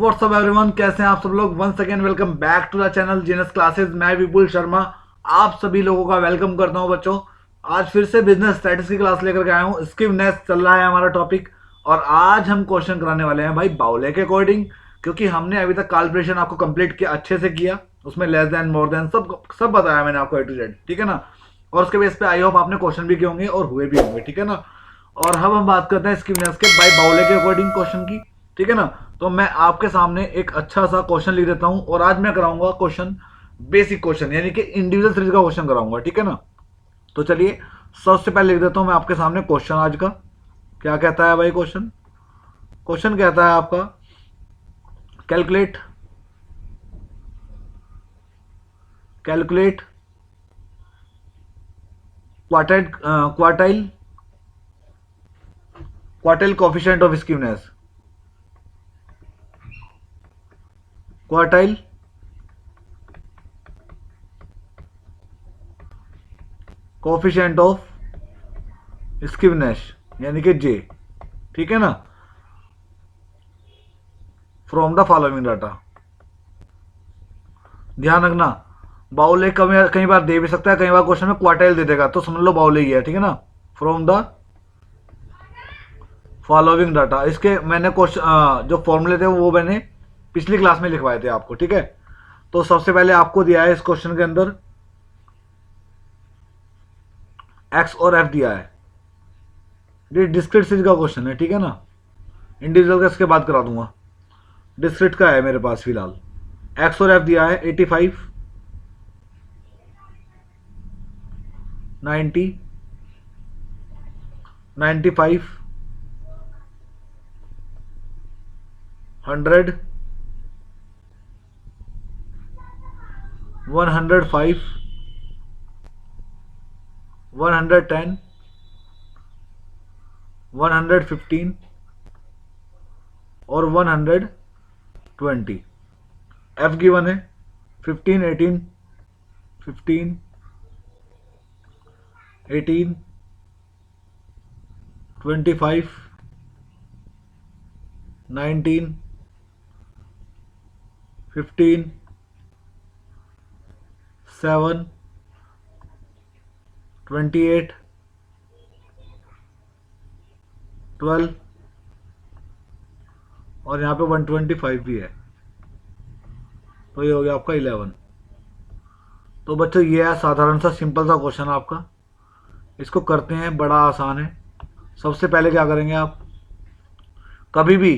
WhatsApp everyone, कैसे हैं आप सब लोग। Once again welcome back to the channel G N S classes. मैं विपुल शर्मा आप सभी लोगों का वेलकम करता हूं बच्चों। आज फिर से बिजनेस स्टैटिस्टिक्स की क्लास लेकर के आया हूं। स्किवनेस चल रहा है हमारा टॉपिक, और आज हम क्वेश्चन कराने वाले हैं भाई बाउले के अकॉर्डिंग, क्योंकि हमने अभी तक कैलकुलेशन आपको कंप्लीट किया, अच्छे से किया, उसमें लेस देन मोर देन सब बताया मैंने आपको ए टू जेड, ठीक है ना। और उसके बेस पे आई होप आपने क्वेश्चन भी किए होंगे और हुए भी होंगे, ठीक है ना। और अब हम बात करते हैं स्किवनेस के बाई बाउले के अकॉर्डिंग क्वेश्चन की, ठीक है ना। तो मैं आपके सामने एक अच्छा सा क्वेश्चन लिख देता हूं, और आज मैं कराऊंगा क्वेश्चन बेसिक क्वेश्चन, यानी कि इंडिविजुअल सीरीज का क्वेश्चन कराऊंगा, ठीक है ना। तो चलिए सबसे पहले लिख देता हूं मैं आपके सामने क्वेश्चन आज का। क्या कहता है भाई क्वेश्चन? क्वेश्चन कहता है आपका calculate calculate quartile quartile quartile coefficient of skewness. Quartile coefficient of skewness यानी कि जे, ठीक है ना, फ्रॉम द फॉलोइंग डाटा। ध्यान रखना, बाउले कई बार दे भी सकता है, कई बार क्वेश्चन में क्वार्टाइल दे देगा, तो समझ लो बाउले ही है, ठीक है ना। फ्रॉम द फॉलोइंग डाटा, इसके मैंने क्वेश्चन जो फॉर्मूले थे वो मैंने पिछली क्लास में लिखवाए थे आपको, ठीक है। तो सबसे पहले आपको दिया है इस क्वेश्चन के अंदर एक्स और एफ दिया है। ये डिस्क्रीट सीरीज का क्वेश्चन है, ठीक है ना। इंडिविजुअल का इसके बाद करा दूंगा, डिस्क्रीट का है मेरे पास फिलहाल। एक्स और एफ दिया है 85, 90, 95, 100, 105, 110, 115 और 120। एफ गिवन है 15, 18, 15, 18, 25, 19, 15, 7, 28, 12 और यहाँ पे 125 भी है, तो ये हो गया आपका 11। तो बच्चों ये है साधारण सा सिंपल सा क्वेश्चन आपका। इसको करते हैं, बड़ा आसान है। सबसे पहले क्या करेंगे आप, कभी भी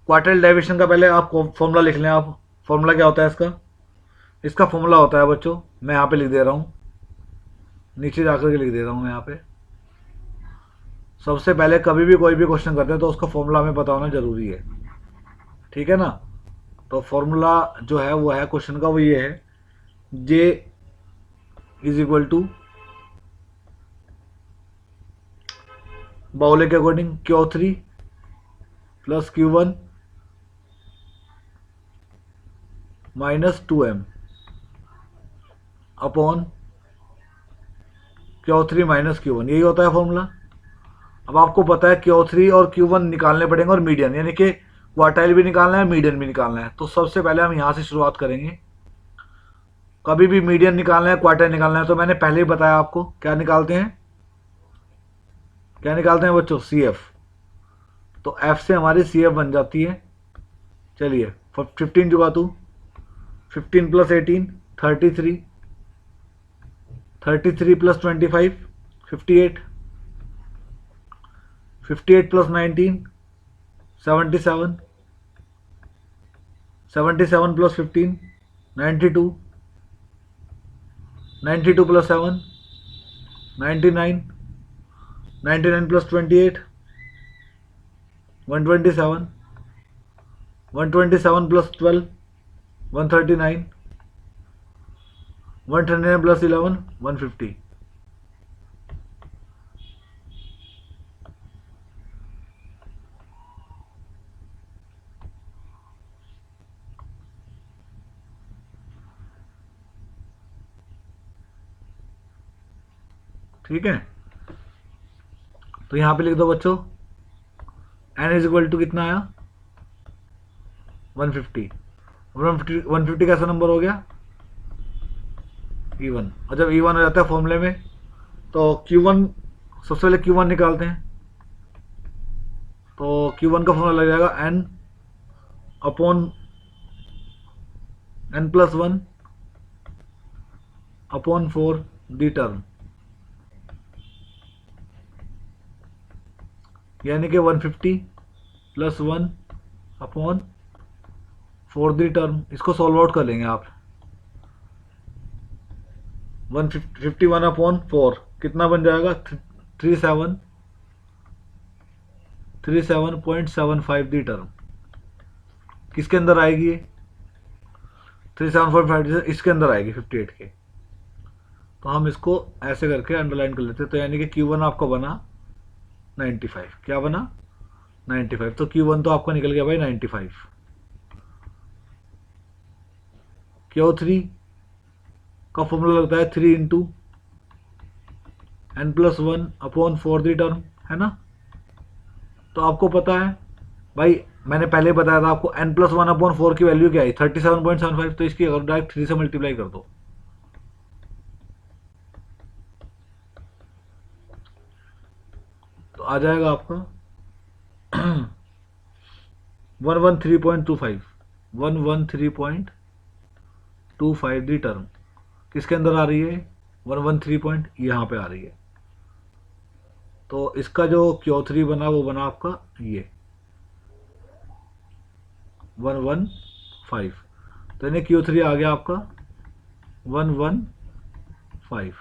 क्वार्टाइल डेविएशन का पहले आप फॉर्मूला लिख लें। आप फॉर्मूला क्या होता है इसका? इसका फॉर्मूला होता है बच्चों, मैं यहाँ पे लिख दे रहा हूँ, नीचे जाकर के लिख दे रहा हूँ मैं यहाँ पे। सबसे पहले कभी भी कोई भी क्वेश्चन करते हैं तो उसका फॉर्मूला हमें पता होना जरूरी है, ठीक है ना। तो फॉर्मूला जो है वो है क्वेश्चन का, वो ये है, जे इज इक्वल टू बाउले के according Q3 plus Q1 minus 2M upon Q3 minus Q1, यही होता है फॉर्मूला। अब आपको पता है Q3 और Q1 निकालने पड़ेंगे, और मीडियन यानी कि क्वार्टाइल भी निकालना है, मीडियन भी निकालना है। तो सबसे पहले हम यहां से शुरुआत करेंगे। कभी भी मीडियन निकालना है, क्वार्टाइल निकालना है, तो मैंने पहले ही बताया आपको क्या निकालते हैं, क्या निकालते हैं बच्चों? CF। तो F से हमारी CF बन जाती है। चलिए 15 जुगा तू, 15 plus 18 33, 33 plus 25 58, 58 plus 19 77, 77 plus 15 92, 92 plus 7 99, 99 plus 28 127, 127 plus 12 139, 139 plus 11 150। ठीक है, तो यहां पे लिख दो बच्चों, n इज इक्वल टू कितना आया 150 150 कैसा नंबर हो गया? इवन। और जब इवन हो जाता है फॉर्मूले में तो Q1 सबसे पहले Q1 निकालते हैं। तो Q1 का फॉर्मूला लग जाएगा n upon n+1 upon 4 the term, यानी कि 150 + 1 अपॉन 4 दी टर्म। इसको सॉल्व आउट कर लेंगे आप। 151 अपॉन 4 कितना बन जाएगा? 37.75 दी टर्म। किसके अंदर आएगी ये? 37.5 इसके अंदर आएगी 58 के। तो हम इसको ऐसे करके अंडरलाइन कर लेते हैं। तो यानी कि Q1 आपका बना 95। क्या बना? 95। तो Q1 तो आपका निकल गया भाई 95। Q3 का फॉर्मूला लगता है 3 into n+1 upon 4 the term, है ना? तो आपको पता है भाई, मैंने पहले बताया था आपको n+1 अपॉन 4 की वैल्यू क्या आई? 37.75। तो इसकी अगर डायरेक्ट 3 से मल्टीप्लाई कर दो तो आ जाएगा आपका 113.25 113.25 दी टर्म। किसके अंदर आ रही है? 113 पॉइंट यहाँ पे आ रही है। तो इसका जो Q3 बना वो बना आपका ये 115। तो यानी Q3 आ गया आपका 115।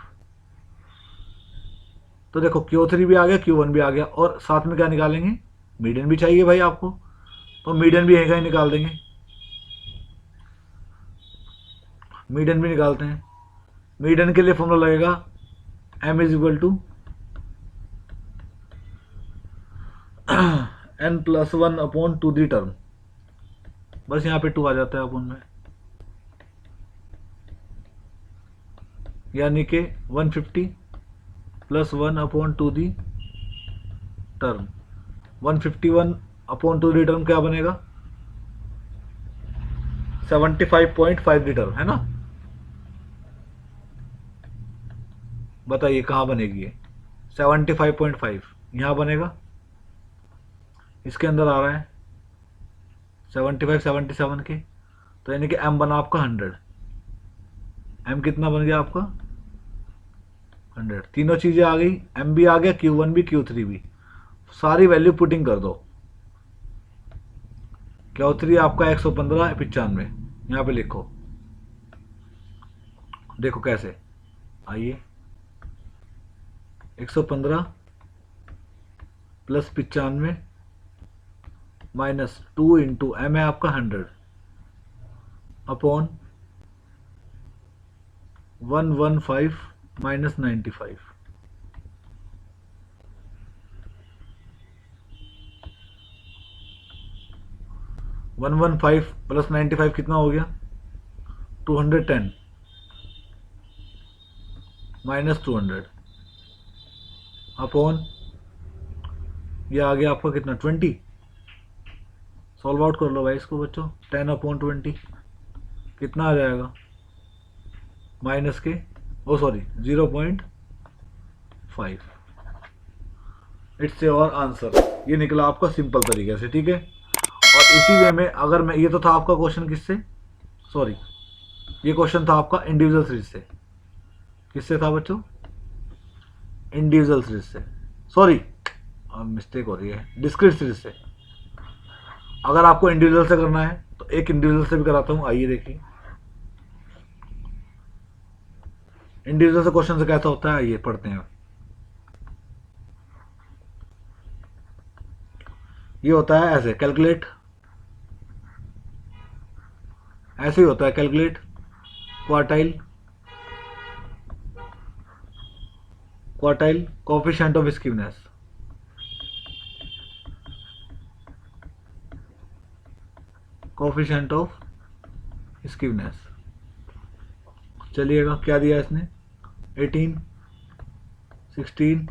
तो देखो Q3 भी आ गया, Q1 भी आ गया, और साथ में क्या निकालेंगे? मीडियन भी चाहिए भाई आपको, तो मीडियन भी यहीं का ही निकाल देंगे। मीडियन भी निकालते हैं। मीडियन के लिए फॉर्मूला लगेगा m = n+1 upon 2 the term. बस यहाँ पे 2 आ जाता है अपन में, यानी कि 150 + 1 upon 2 the term. 151 upon 2 the term क्या बनेगा? 75.5 दी टर्म, है ना? बताइए कहाँ बनेगी ये? 75.5 यहाँ बनेगा, इसके अंदर आ रहा है 75 77 के। तो यानी कि m बना आपका 100। m कितना बन गया आपका? 100। तीनों चीजें आ गई, m भी आ गया, Q1 भी, Q3 भी। सारी वैल्यू पुटिंग कर दो। Q3 आपका 115.95 यहाँ पे लिखो। देखो कैसे, आइए 115 + 95 -2 इंटू m है आपका 100 अपॉन 115 - 95। 115 + 95 कितना हो गया? 210 -200 अपॉन ये आ गया आपका कितना? 20। सॉल्व आउट कर लो भाई इसको बच्चों। 10 अपॉन 20 कितना आ जाएगा? माइनस के, ओ सॉरी 0.5। It's your answer. ये निकला आपका सिंपल तरीके से, ठीक है। और इसी वे में अगर मैं, ये तो था आपका क्वेश्चन किससे, सॉरी ये क्वेश्चन था आपका इंडिविजुअल सीरीज से। किससे था बच्चों? इंडिविजुअल सीरीज से, सॉरी मिस्टेक हो रही है, डिस्क्रीट सीरीज से। अगर आपको इंडिविजुअल से करना है तो एक इंडिविजुअल से भी कराता हूँ। आइए देखिए इंडिविजुअल से क्वेश्चन से कैसा होता है, आइए पढ़ते हैं। ये होता है ऐसे, कैलकुलेट, ऐसे ही होता है calculate quartile coefficient of skewness. Coefficient of skewness. चलिएगा क्या दिया इसने? 18 16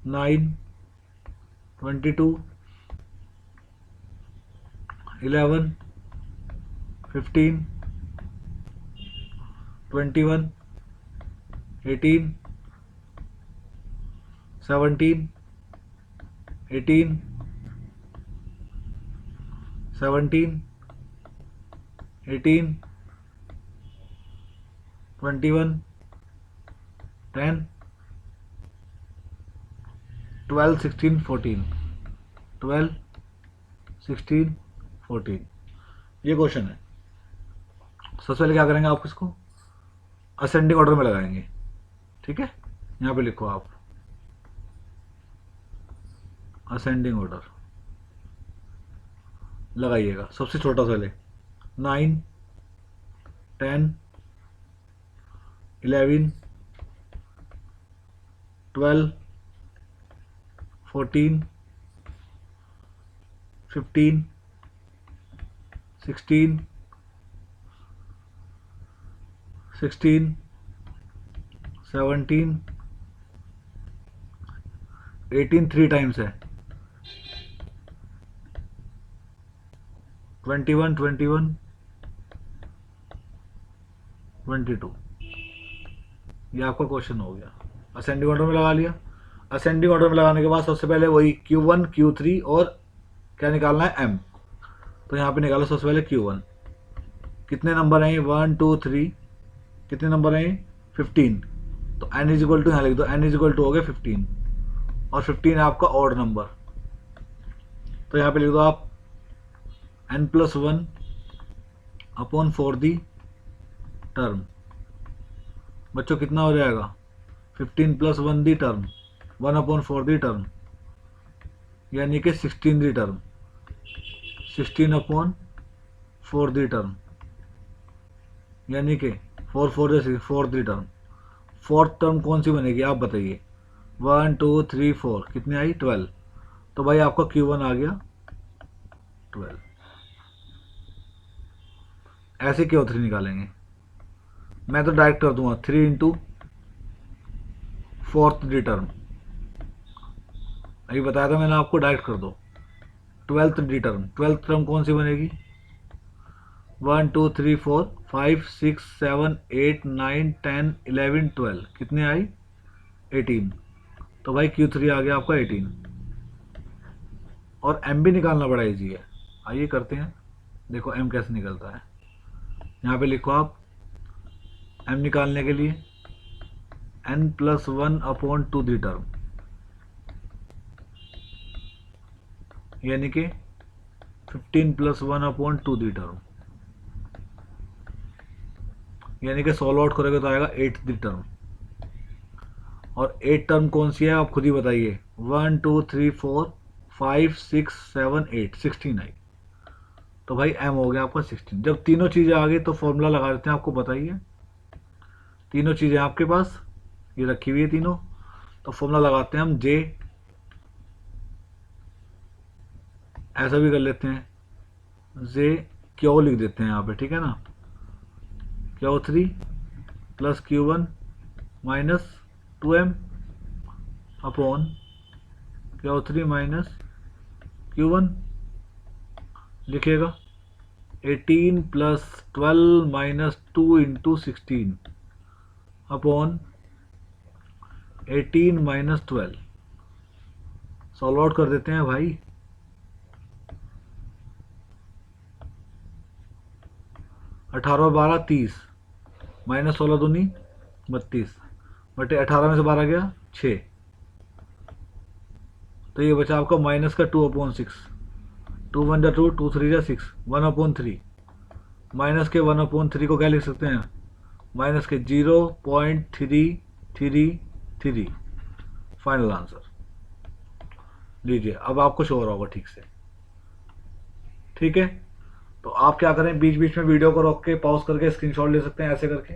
9 22 11, 15, 21, 18, 17, 18, 17, 18, 21, 10, 12, 16, 14, 12, 16, 14। ये क्वेश्चन है। सबसे पहले क्या करेंगे, आप इसको असेंडिंग ऑर्डर में लगाएंगे। ठीक है, यहाँ पे लिखो आप असेंडिंग ऑर्डर लगाइएगा। सबसे छोटा से ले 9, 10, 11, 12, 14, 15, 16, 17, 18 3 टाइम्स है, 21, 21, 22। ये आपका क्वेश्चन हो गया। असेंडिंग ऑर्डर में लगा लिया। असेंडिंग ऑर्डर में लगाने के बाद सबसे पहले वही Q1, Q3 और क्या निकालना है, M। तो यहाँ पे निकालो सबसे पहले Q1। कितने नंबर हैं, 1 2 3, कितने नंबर हैं, 15। तो n इज इक्वल टू यहाँ लिख दो, n इज इक्वल टू हो गया 15 और 15 है आपका ऑड नंबर। तो यहाँ पे लिख दो आप n+1 अपॉन 4 दी टर्म। बच्चों कितना हो जाएगा, 15+1 दी टर्म, 1/4 दी टर्म, यानी कि 16 दी टर्म, 16/4 दी टर्म, यानी कि 4 4 4 दी टर्म। फोर्थ टर्म कौन सी बनेगी आप बताइए, 1 2 3 4, कितनी आई, 12। तो भाई आपका Q1 आ गया 12। ऐसे Q3 निकालेंगे। मैं तो डायरेक्ट कर दूंगा 3 इंटू फोर्थ डी टर्म। अभी बताया था मैंने आपको, डायरेक्ट कर दो। 12th D term, 12th term कौन सी बनेगी, 1 2 3 4 5 6 7 8 9 10 11 12, कितने आई, 18। तो भाई Q3 आ गया आपका 18। और M भी निकालना बड़ा इजी है, आइए करते हैं। देखो M कैसे निकलता है। यहाँ पे लिखो आप M निकालने के लिए n+1/2 दी टर्म, यानी कि 15+1/2 दी टर्म, यानी कि सॉल्व आउट करोगे तो आएगा 8 दी टर्म। और 8 टर्म कौन सी है आप खुद ही बताइए, 1 2 3 4 5 6 7 8, 16 आई। तो भाई M हो गया आपका 16। जब तीनों चीज़ें आ गई तो फॉर्मूला लगा देते हैं, आपको बताइए। तीनों चीज़ें आपके पास ये रखी हुई है तीनों, तो फॉर्मूला लगाते हैं हम J, ऐसा भी कर लेते हैं, J Q लिख देते हैं यहाँ पे, ठीक है ना, Q3 plus Q1 minus 2M upon Q3 minus Q1, लिखेगा 18 plus 12 minus 2 into 16 upon 18 minus 12। Solve out कर देते हैं भाई। 18 12 30 माइनस 16 दूनी 32 बटे 18 में से 12 गया 6। तो ये बचा आपका माइनस का 2/6, 2 1 जा 2, 2 3 जा 6, 1/3। माइनस के 1/3 को क्या लिख सकते हैं, माइनस के 0.333। फाइनल आंसर लीजिए। अब आपको शो हो रहा होगा ठीक से, ठीक है। तो आप क्या करें, बीच बीच में वीडियो को रोक के पॉज करके स्क्रीनशॉट ले सकते हैं ऐसे करके।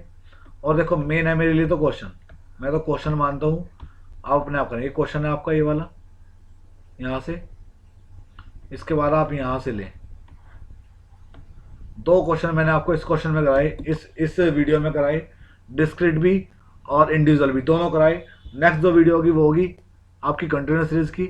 और देखो मेन है मेरे लिए तो क्वेश्चन, मैं तो क्वेश्चन मानता हूँ, आप अपने आप करें। ये क्वेश्चन है आपका, ये वाला यहाँ से, इसके बाद आप यहाँ से लें। 2 क्वेश्चन मैंने आपको इस क्वेश्चन में कराए, इस वीडियो में कराए, डिस्क्रीट भी और इंडिविजुअल भी, दोनों कराए। नेक्स्ट जो वीडियो होगी वो होगी आपकी कंटिन्यूस सीरीज की।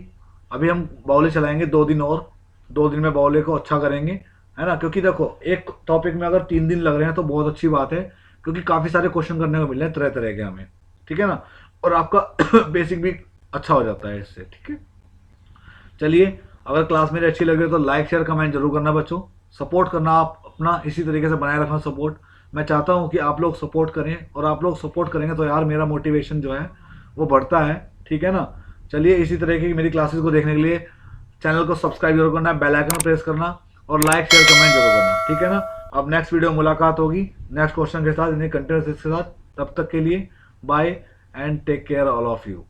अभी हम बाउले चलाएंगे 2 दिन और, 2 दिन में बाउले को अच्छा करेंगे, है ना। क्योंकि देखो एक टॉपिक में अगर 3 दिन लग रहे हैं तो बहुत अच्छी बात है, क्योंकि काफ़ी सारे क्वेश्चन करने को मिल रहे हैं तरह तरह के हमें, ठीक है ना। और आपका बेसिक भी अच्छा हो जाता है इससे, ठीक है। चलिए, अगर क्लास मेरी अच्छी लगे तो लाइक शेयर कमेंट जरूर करना बच्चों। सपोर्ट करना आप अपना इसी तरीके से बनाए रखना सपोर्ट। मैं चाहता हूँ कि आप लोग सपोर्ट करें, और आप लोग सपोर्ट करेंगे तो यार मेरा मोटिवेशन जो है वो बढ़ता है, ठीक है ना। चलिए, इसी तरह की मेरी क्लासेस को देखने के लिए चैनल को सब्सक्राइब जरूर करना, बेल आइकन प्रेस करना, और लाइक शेयर कमेंट जरूर करना, ठीक है ना। अब नेक्स्ट वीडियो मुलाकात होगी नेक्स्ट क्वेश्चन के साथ, कंटिन्यूस के साथ। तब तक के लिए bye and take care all of you.